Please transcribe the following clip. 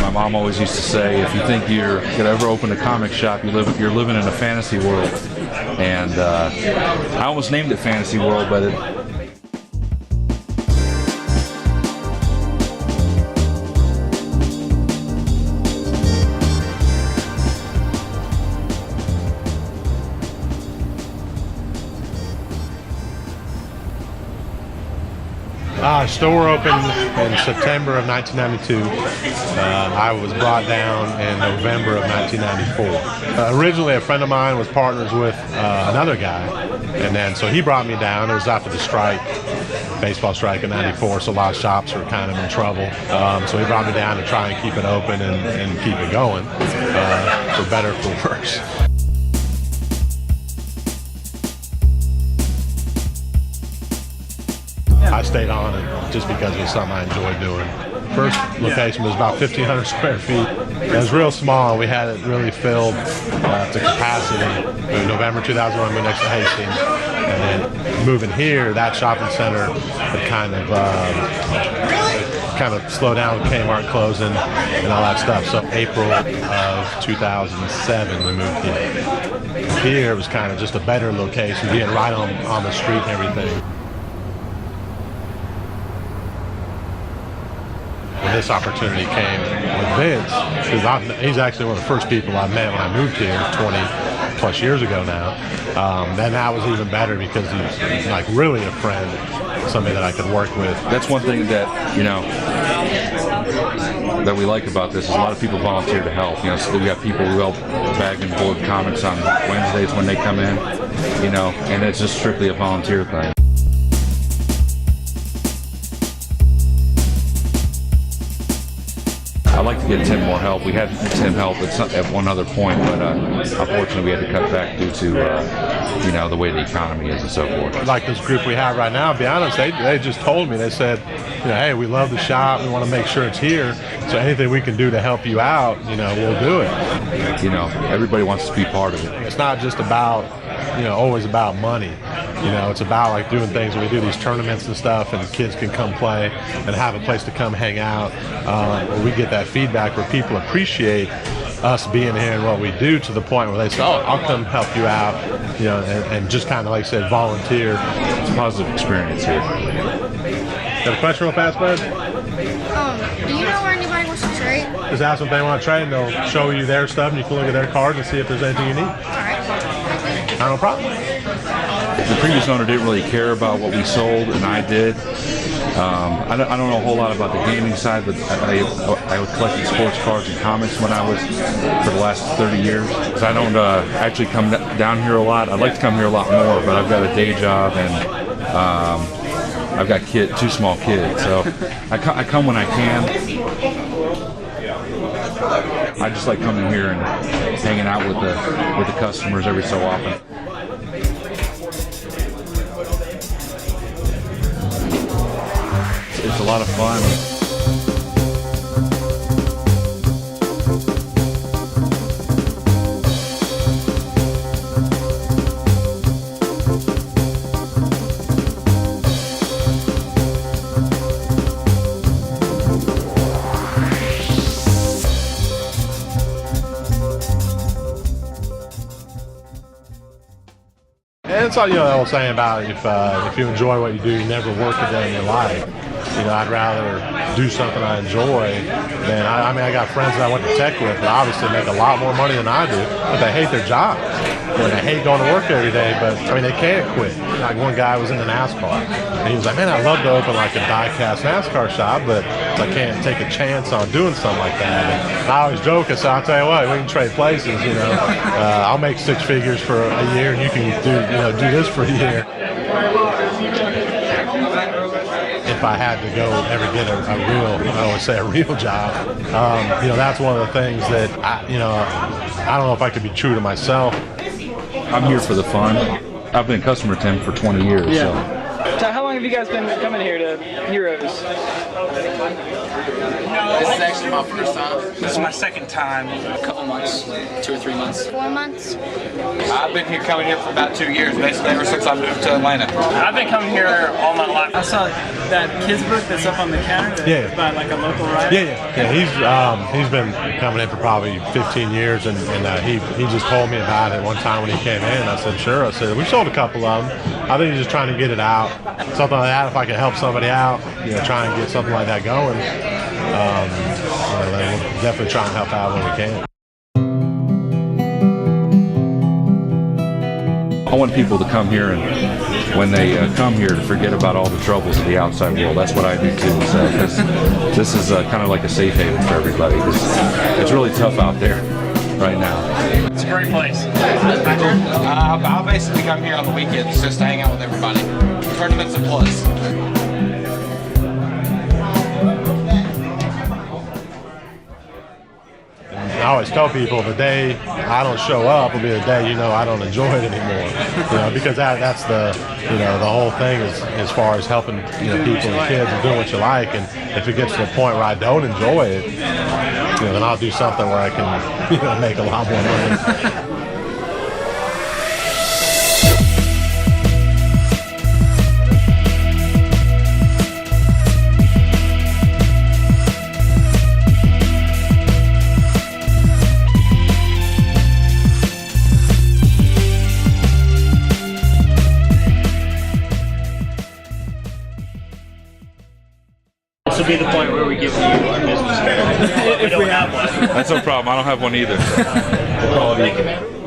My mom always used to say, if you think you're going to ever open a comic shop, you're living in a fantasy world. And I almost named it Fantasy World, but store opened in September of 1992. I was brought down in November of 1994. Originally, a friend of mine was partners with another guy, and then so he brought me down. It was after the strike, baseball strike in '94, so a lot of shops were kind of in trouble. So he brought me down to try and keep it open and keep it going, for better or for worse. I stayed on it just because it was something I enjoyed doing. First location was about 1,500 square feet. It was real small. We had it really filled to capacity. In November 2001, we moved next to Hastings. And then moving here, that shopping center had kind of slowed down with Kmart closing and all that stuff. So April of 2007, we moved here. Here it was kind of just a better location, being right on the street and everything. This opportunity came with Vince, because he's actually one of the first people I met when I moved here 20 plus years ago now. And that was even better because he's like really a friend, somebody that I could work with. That's one thing that, that we like about this is a lot of people volunteer to help. So we got people who help bag and board comics on Wednesdays when they come in, and it's just strictly a volunteer thing. I'd like to get Tim more help. We had Tim help at one other point, but unfortunately we had to cut back due to the way the economy is and so forth. Like this group we have right now, to be honest, they just told me, they said, hey, we love the shop, we want to make sure it's here, so anything we can do to help you out, we'll do it. Everybody wants to be part of it. It's not just about, always about money. It's about like doing things where we do these tournaments and stuff, and kids can come play and have a place to come hang out. Where we get that feedback where people appreciate us being here and what we do, to the point where they say, oh, I'll come help you out, and just kind of, like I said, volunteer. It's a positive experience here. Got a question real fast, bud? Do you know where anybody wants to trade? Just ask them if they want to trade, and they'll show you their stuff, and you can look at their cards and see if there's anything you need. All right. No problem. The previous owner didn't really care about what we sold, and I did. I don't know a whole lot about the gaming side, but I collected sports cards and comics when I was, for the last 30 years. Because I don't actually come down here a lot. I'd like to come here a lot more, but I've got a day job, and I've got two small kids, so I come when I can. I just like coming here and hanging out with the customers every so often. It's a lot of fun. And it's all, the old saying about if you enjoy what you do, you never work a day in your life. I'd rather do something I enjoy than, I got friends that I went to tech with that obviously make a lot more money than I do, but they hate their jobs. They hate going to work every day, but they can't quit. Like one guy was into NASCAR, and he was like, man, I'd love to open like a die-cast NASCAR shop, but I can't take a chance on doing something like that. And I always joke, I said, I'll tell you what, we can trade places, I'll make 6 figures for a year, and you can do this for a year. If I had to go ever get a real job, that's one of the things that I don't know if I could be true to myself. I'm here for the fun. I've been a customer to Tim for 20 years. Yeah. So how long have you guys been coming here to Heroes? This is actually my first time. This is my second time. A couple months, 2 or 3 months. 4 months. I've been coming here for about 2 years, basically ever since I moved to Atlanta. I've been coming here all my life. I saw that kids book that's up on the counter that's by like a local writer. Yeah. He's been coming in for probably 15 years, and he just told me about it one time when he came in. I said, sure. I said, we sold a couple of them. I think he's just trying to get it out. Something like that, if I can help somebody out, try and get something like that going. We'll definitely try and help out when we can. I want people to come here, and when they come here, to forget about all the troubles of the outside world. That's what I do too. So this is kind of like a safe haven for everybody. It's really tough out there right now. It's a great place. I'll basically come here on the weekends just to hang out with everybody. Tournaments a plus. I always tell people the day I don't show up will be the day I don't enjoy it anymore. Because that's the the whole thing is as far as helping people and kids and doing what you like. And if it gets to the point where I don't enjoy it, then I'll do something where I can make a lot more money. This will be the point where we give you our business card. If we have one. That's no problem. I don't have one either. Thank you, man.